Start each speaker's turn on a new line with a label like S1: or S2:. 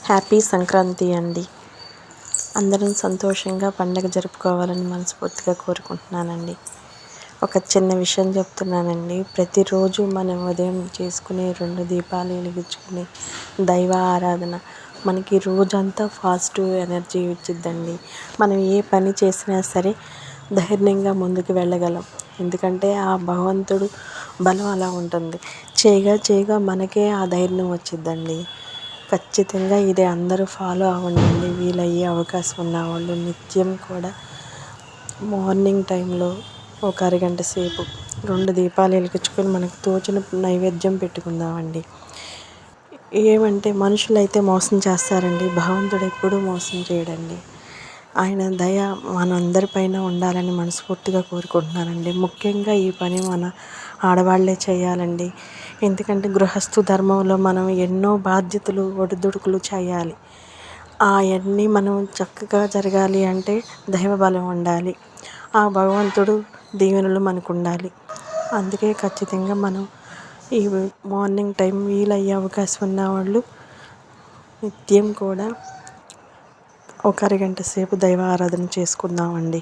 S1: Happy Sankranti అండి. అందరం సంతోషంగా పండగ జరుపుకోవాలని మనస్ఫూర్తిగా కోరుకుంటున్నానండి. ఒక చిన్న విషయం చెప్తున్నానండి. ప్రతిరోజు మనం ఉదయం చేసుకునే 2 దీపాలు వెలిగించుకునే దైవ ఆరాధన మనకి రోజంతా పాజిటివ్ ఎనర్జీ ఇచ్చిద్దండి. మనం ఏ పని చేసినా సరే ధైర్యంగా ముందుకు వెళ్ళగలం. ఎందుకంటే ఆ భగవంతుడు బలం అలా ఉంటుంది. చేయగా మనకే ఆ ధైర్యం వచ్చిద్దండి. ఖచ్చితంగా ఇది అందరూ ఫాలో అవ్వండి. వీలయ్యే అవకాశం ఉన్నవాళ్ళు నిత్యం కూడా మార్నింగ్ టైంలో ఒక అరగంట సేపు 2 దీపాలు వెలిగించుకొని మనకు తోచిన నైవేద్యం పెట్టుకుందామండి. ఏమంటే మనుషులైతే మోసం చేస్తారండి, భగవంతుడు ఎప్పుడూ మోసం చేయడండి. ఆయన దయ మనందరిపైన ఉండాలని మనస్ఫూర్తిగా కోరుకుంటున్నానండి. ముఖ్యంగా ఈ పని మన ఆడవాళ్ళే చేయాలండి. ఎందుకంటే గృహస్థు ధర్మంలో మనం ఎన్నో బాధ్యతలు ఒడిదుడుకులు చేయాలి. అవన్నీ మనం చక్కగా జరగాలి అంటే దైవ బలం ఉండాలి. ఆ భగవంతుడు దీవెనలు మనకు ఉండాలి. అందుకే ఖచ్చితంగా మనం ఈ మార్నింగ్ టైం వీలయ్యే అవకాశం ఉన్నవాళ్ళు నిత్యం కూడా ఒక అరగంట సేపు దైవ ఆరాధన చేసుకుందామండి.